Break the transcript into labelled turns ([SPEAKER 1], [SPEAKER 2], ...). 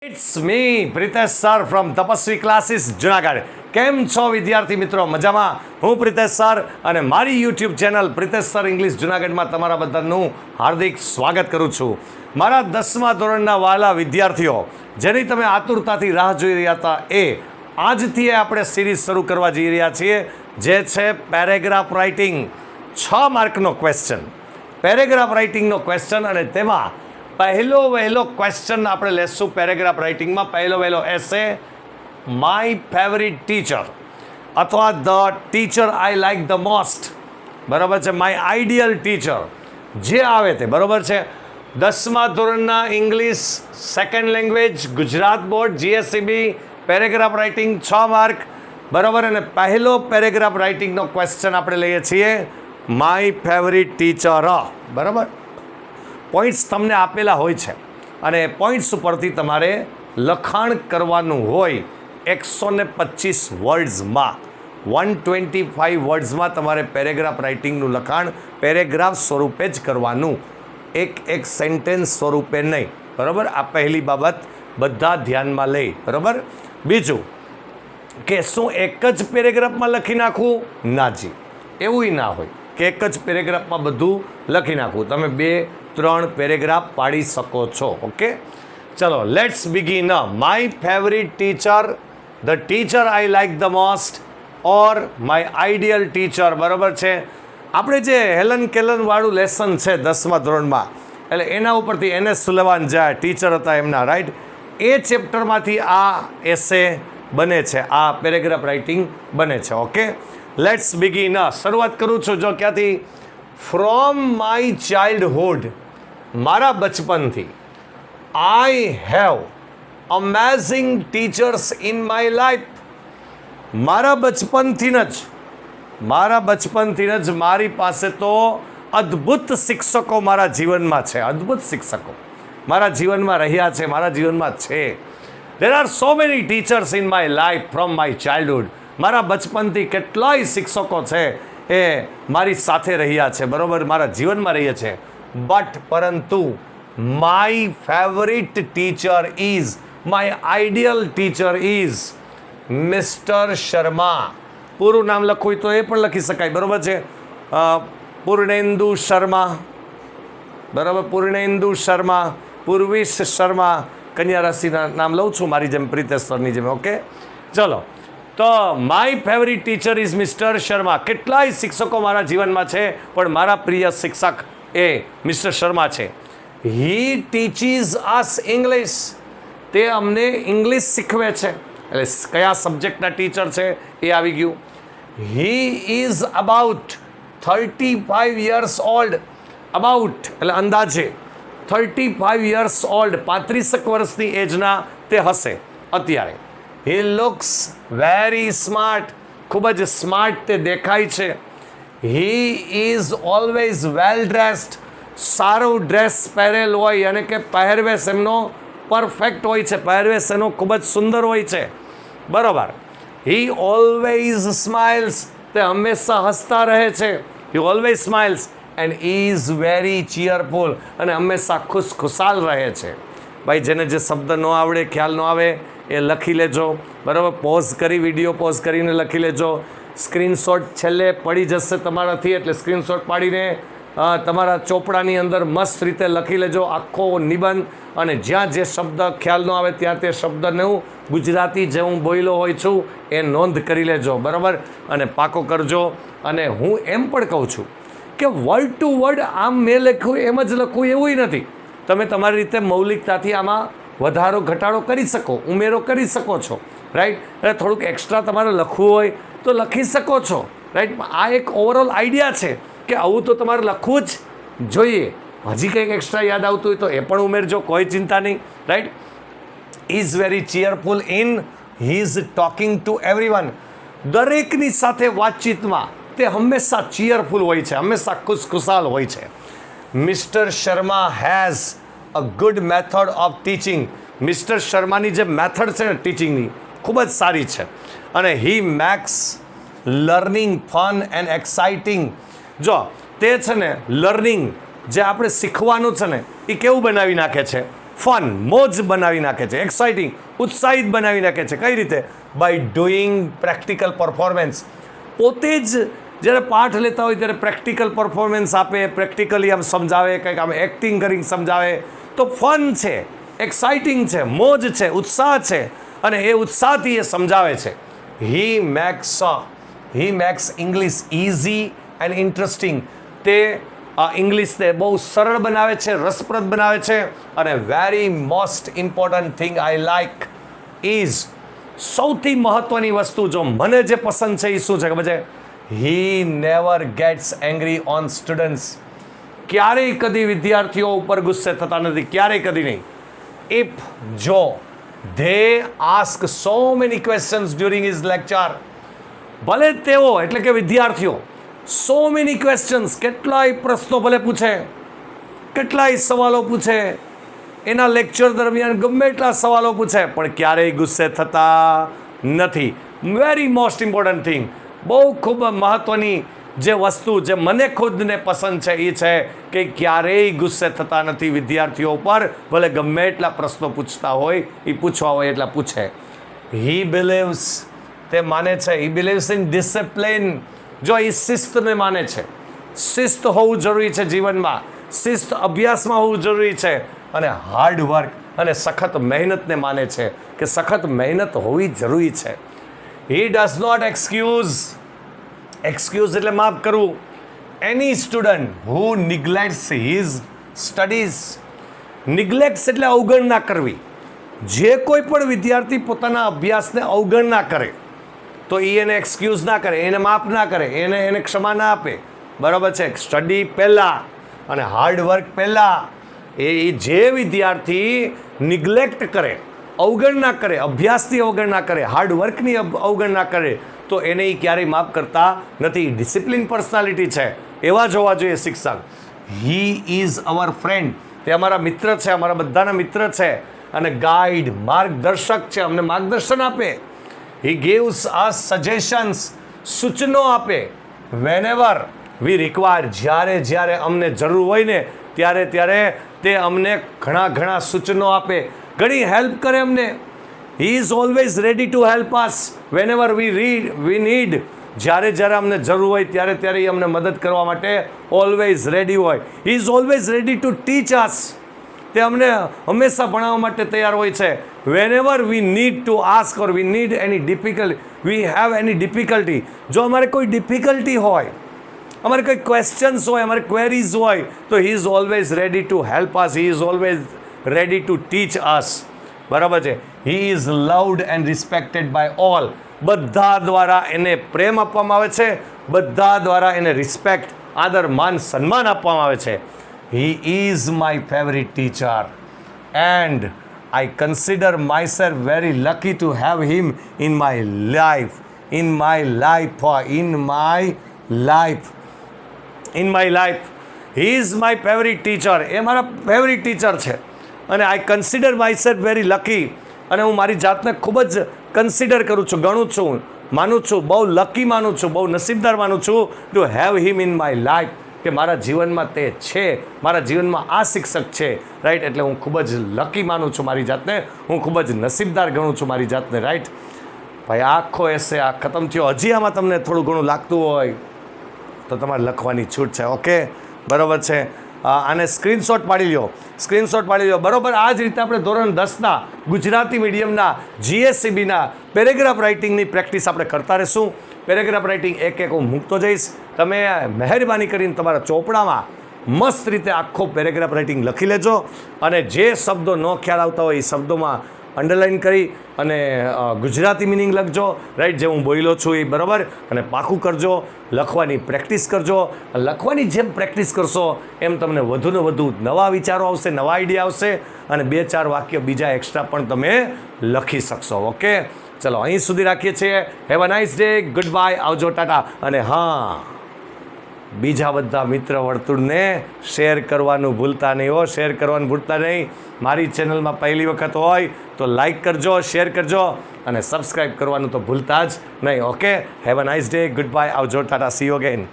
[SPEAKER 1] It's me Pritesh sir from Tapasvi classes Junagadh. કેમ છો વિદ્યાર્થી મિત્રો? મજામાં? હું પ્રિતેશ સર અને મારી YouTube channel Pritesh sir English જુનાગઢમાં તમારા બધાનું હાર્દિક સ્વાગત કરું છું. મારા 10મા ધોરણના વહાલા વિદ્યાર્થીઓ, જેની તમે આતુરતાથી રાહ જોઈ રહ્યા હતા, એ આજથી આપણે સિરીઝ શરૂ કરવા જઈ રહ્યા છીએ, જે છે પેરેગ્રાફ રાઇટિંગ. 6 માર્કનો ક્વેશ્ચન, પેરેગ્રાફ રાઇટિંગનો ક્વેશ્ચન, અને તેમાં વહેલો ક્વેશ્ચન આપણે લેશું પેરેગ્રાફ રાઇટિંગમાં. વહેલો એસે માય ફેવરિટ ટીચર અથવા the teacher I like the most, બરાબર છે, માય આઈડિયલ ટીચર, જે આવે તે, બરાબર છે. 10મા ધોરણના English second language Gujarat board GSCB paragraph writing 6 mark, બરાબર. અને પહેલો પેરેગ્રાફ રાઇટિંગનો ક્વેશ્ચન આપણે લઈએ છીએ માય ફેવરિટ ટીચર, બરાબર. પોઈન્ટ્સ તમને આપેલા હોય છે અને પોઈન્ટ્સ ઉપરથી તમારે લખાણ કરવાનું હોય 125 વર્ડ્સમાં, 125 વર્ડ્સમાં તમારે પેરેગ્રાફ રાઇટિંગનું લખાણ પેરેગ્રાફ સ્વરૂપે જ કરવાનું, એક સેન્ટેન્સ સ્વરૂપે નહીં, બરાબર. આ પહેલી બાબત બધા ધ્યાનમાં લઈ, બરાબર. બીજું કે શું એક જ પેરેગ્રાફમાં લખી નાખવું? ના જી, એવું ના હોય કે એક જ પેરેગ્રાફમાં બધું લખી નાખવું. તમે 2-3 પેરેગ્રાફ પાડી શકો છો. ઓકે, ચલો let's begin. My favourite teacher, the teacher I like the most, or my ideal teacher, બરાબર છે. આપણે જે હેલન કેલનવાળું લેસન છે 10મા ધોરણમાં, એટલે એના ઉપરથી NS સુલેવાન જે ટીચર હતા એમના, રાઈટ, એ ચેપ્ટરમાંથી આ એસે બને છે, આ પેરેગ્રાફ રાઇટિંગ બને છે. Okay, let's begin. શરૂઆત કરું છું જો ક્યાંથી? ફ્રોમ માય ચાઇલ્ડહુડ, મારા બચપનથી, I have amazing teachers in my life. મારા બચપનથી જ મારી પાસે તો અદ્ભુત શિક્ષકો મારા જીવનમાં છે, અદ્ભુત શિક્ષકો મારા જીવનમાં રહ્યા છે, મારા જીવનમાં છે. There are so many teachers in my life from my childhood. મારા બચપનથી કેટલાય શિક્ષકો છે એ મારી સાથે રહ્યા છે, બરાબર, મારા જીવનમાં રહીએ છે. પરંતુ my favourite teacher is, my ideal teacher is mister Sharma. પૂરું નામ લખવું હોય તો એ પણ લખી શકાય, બરાબર છે. પૂર્ણેન્દુ શર્મા, બરાબર, પૂર્ણેન્દુ શર્મા, પૂર્વિશ શર્મા. કન્યા રાશિના નામ લઉં છું મારી જેમ, પ્રિતેશ સરની જેમ. ઓકે, ચલો. તો my favourite teacher is mister Sharma. કેટલાય શિક્ષકો મારા જીવનમાં છે, પણ મારા પ્રિય શિક્ષક એ મિસ્ટર શર્મા છે. હી ટીચીઝ અસ ઇંગ્લિશ, તે અમને ઇંગ્લિશ શીખવે છે. એટલે કયા સબ્જેક્ટના ટીચર છે એ આવી ગયું. He is about 35 years old. About એટલે અંદાજે 35 years old, 35 વર્ષની એજના તે હશે અત્યારે. હી લુક્સ વેરી સ્માર્ટ, ખૂબ જ સ્માર્ટ તે દેખાય છે. He is always well dressed, સારું ડ્રેસ પહેરેલ હોય, અને કે પહેરવેશ એમનો પરફેક્ટ હોય છે, પહેરવેશ એનો ખૂબ જ સુંદર હોય છે, બરાબર. હી ઓલવેઝ સ્માઇલ્સ, તે હંમેશા હસતા રહે છે. He always smiles and is very ચીયરફુલ, અને હંમેશા ખુશખુશાલ રહે છે. ભાઈ, જેને જે શબ્દ ન આવડે, ખ્યાલ ન આવે, એ લખી લેજો, બરાબર. પોઝ કરી, વિડીયો પોઝ કરીને લખી લેજો. સ્ક્રીનશોટ છેલ્લે પડી જશે તમારાથી, એટલે સ્ક્રીનશોટ પાડીને તમારા ચોપડાની અંદર મસ્ત રીતે લખી લેજો આખો નિબંધ. અને જ્યાં જે શબ્દ ખ્યાલ ન આવે ત્યાં તે શબ્દને હું ગુજરાતી જે હું બોલ્યો હોય છું એ નોંધ કરી લેજો, બરાબર, અને પાકો કરજો. અને હું એમ પણ કહું છું કે વર્ડ ટુ વર્ડ આમ મેં લખ્યું એમ જ લખવું એવું નથી. તમે તમારી રીતે મૌલિકતાથી આમાં વધારો ઘટાડો કરી શકો, ઉમેરો કરી શકો છો, રાઈટ. એટલે થોડુંક એક્સ્ટ્રા તમારે લખવું હોય તો લખી શકો છો, રાઈટ. આ એક ઓવરઓલ આઈડિયા છે કે આવું તો તમારે લખવું જ જોઈએ. હજી કંઈક એક્સ્ટ્રા યાદ આવતું હોય તો એ પણ ઉમેરજો, કોઈ ચિંતા નહીં, right. Is very ચીયરફુલ in his talking two everyone. દરેકની સાથે વાતચીતમાં તે હંમેશા ચીયરફુલ હોય છે, હંમેશા ખુશખુશાલ હોય છે. Mister Sharma has a good method of teaching. Mister શર્માની જે મેથડ છે ને ટીચિંગની, ખૂબ જ સારી છે. અને he makes learning fun and exciting. જો તે છે ને લર્નિંગ, જે આપણે શીખવાનું છે ને, એ કેવું બનાવી નાખે છે? ફન, મોજ બનાવી નાખે છે, એક્સાઇટિંગ, ઉત્સાહિત બનાવી નાખે છે. કઈ રીતે? By doing practical performance. પોતે જ જ્યારે પાઠ લેતા હોય ત્યારે પ્રેક્ટિકલ પરફોર્મન્સ આપે, પ્રેક્ટિકલી આમ સમજાવે, કંઈક આમ એક્ટિંગ કરીને સમજાવે, તો ફન છે, એક્સાઇટિંગ છે, મોજ છે, ઉત્સાહ છે, અને એ ઉત્સાહથી એ સમજાવે છે. He makes English easy and interesting. તે ઇંગ્લિશને બહુ સરળ બનાવે છે, રસપ્રદ બનાવે છે. અને very most important thing I like is, સૌથી મહત્ત્વની વસ્તુ જો મને જે પસંદ છે એ શું છે ખબર છે? He never gets angry on students. ક્યારેય કદી વિદ્યાર્થીઓ ઉપર ગુસ્સે થતા નથી, ક્યારેય કદી નહીં. ઇફ જો they ask so many questions during his lecture, ભલે તેઓ એટલે કે વિદ્યાર્થીઓ સો મેની ક્વેશ્ચન્સ, કેટલાય પ્રશ્નો ભલે પૂછે, કેટલાય સવાલો પૂછે, એના લેક્ચર દરમિયાન ગમે એટલા સવાલો પૂછે, પણ ક્યારેય ગુસ્સે થતા નથી. વેરી મોસ્ટ ઇમ્પોર્ટન્ટ થિંગ, બહુ ખૂબ મહત્ત્વની જે વસ્તુ જે મને ખુદને પસંદ છે એ છે કે ક્યારેય ગુસ્સે થતા નથી વિદ્યાર્થીઓ ઉપર, ભલે ગમે એટલા પ્રશ્નો પૂછતા હોય, એ પૂછવા હોય એટલા પૂછે. હી બિલીવ્સ, તે માને છે, હી બિલીવ્સ ઇન ડિસિપ્લિન. જો એ શિસ્તને માને છે, શિસ્ત હોવું જરૂરી છે જીવનમાં, શિસ્ત અભ્યાસમાં હોવું જરૂરી છે, અને હાર્ડ વર્ક અને સખત મહેનતને માને છે કે સખત મહેનત હોવી જરૂરી છે. હી ડઝ નોટ એક્સક્યુઝ એટલે માફ કરવું, એની સ્ટુડન્ટ હુ નિગ્લેક્ટ્સ હિઝ સ્ટડીઝ. નિગ્લેક્ટ્સ એટલે અવગણના કરવી. જે કોઈ પણ વિદ્યાર્થી પોતાના અભ્યાસને અવગણના કરે તો એ એને એક્સક્યુઝ ના કરે, એને માફ ના કરે, એને ક્ષમા ના આપે. બરાબર છે? સ્ટડી પહેલાં અને હાર્ડ વર્ક પહેલાં. એ જે વિદ્યાર્થી નિગ્લેક્ટ કરે, અવગણના કરે, અભ્યાસની અવગણના કરે, હાર્ડ વર્કની અવગણના કરે, તો એને એ ક્યારેય માફ કરતા નથી. ડિસિપ્લિન પર્સનાલિટી છે, એવા જોવા જોઈએ શિક્ષક. હી ઇઝ અવર ફ્રેન્ડ, તે અમારા મિત્ર છે, અમારા બધાના મિત્ર છે. અને ગાઈડ, માર્ગદર્શક છે, અમને માર્ગદર્શન આપે. હી ગિવ્સ અસ સજેશન્સ, સૂચનો આપે. વેનેવર વી રિક્વાયર, જ્યારે અમને જરૂર હોય ને ત્યારે તે અમને ઘણા સૂચનો આપે, ઘણી હેલ્પ કરે અમને. હી is always ready to help us વેનેવર we need. જ્યારે અમને જરૂર હોય ત્યારે એ અમને મદદ કરવા માટે ઓલવેઝ રેડી હોય. He is always ready to teach us, તે અમને હંમેશા ભણાવવા માટે તૈયાર હોય છે. Whenever we need to ask or we need any we have any difficulty, જો અમારે કોઈ ડિફિકલ્ટી હોય, અમારે કોઈ ક્વેશ્ચન્સ હોય, અમારે ક્વેરીઝ હોય, તો he is always ready to help us, he is always ready to teach us. બરાબર છે? He is loved and respected by all, બધા દ્વારા એને પ્રેમ આપવામાં આવે છે, બધા દ્વારા એને રિસ્પેક્ટ, આદર, માન, સન્માન આપવામાં આવે છે. He is my favorite teacher and I consider myself very lucky to have him in my life. He is my favorite teacher. એ મારા ફેવરિટ ટીચર છે. અને આઈ કન્સિડર માયસેલ્ફ વેરી લકી, અને હું મારી જાતને ખૂબ જ કન્સિડર કરું છું, ગણું છું, માનું છું, બહુ લકી માનું છું, બહુ નસીબદાર માનું છું to have him in my life, કે મારા જીવનમાં તે છે, મારા જીવનમાં આ શિક્ષક છે. રાઈટ? એટલે હું ખૂબ જ લકી માનું છું મારી જાતને, હું ખૂબ જ નસીબદાર ગણું છું મારી જાતને. રાઈટ? ભાઈ આખો એસે આ ખતમ થયો. હજી આમાં તમને થોડું ઘણું લાગતું હોય તો તમારે લખવાની છૂટ છે. ઓકે, બરાબર છે? આને સ્ક્રીનશોટ પાડી લો. બરાબર? આ જ રીતે આપણે ધોરણ 10ના ગુજરાતી મીડિયમના GSCBના પેરેગ્રાફ રાઇટિંગની પ્રેક્ટિસ આપણે કરતા રહીશું. પેરેગ્રાફ રાઇટિંગ એક હું મૂકતો જઈશ. તમે મહેરબાની કરીને તમારા ચોપડામાં મસ્ત રીતે આખો પેરેગ્રાફ રાઇટિંગ લખી લેજો, અને જે શબ્દો ન ખ્યાલ આવતા હોય એ શબ્દોમાં અંડરલાઇન કરી અને ગુજરાતી મિનિંગ લખજો. રાઈટ? જે હું બોલ્યો છું એ બરાબર, અને પાકું કરજો. લખવાની પ્રેક્ટિસ કરજો. લખવાની જેમ પ્રેક્ટિસ કરશો એમ તમને વધુને વધુ નવા વિચારો આવશે, નવા આઈડિયા આવશે, અને 2-4 વાક્ય બીજા એક્સ્ટ્રા પણ તમે લખી શકશો. ઓકે, ચલો અહીં સુધી રાખીએ છીએ. Have a nice day, good bye, આવજો, ટાટા. અને હા, બીજા બધા મિત્ર વર્તુળને શેર કરવાનું ભૂલતા નહીં હો, શેર કરવાનું ભૂલતા નહીં. મારી ચેનલમાં પહેલી વખત હોય તો લાઈક કરજો, શેર કરજો, અને સબસ્ક્રાઈબ કરવાનું તો ભૂલતા જ નહીં. Okay, have a nice day, good bye, આવજો, ટાટા, સી યુ અગેન.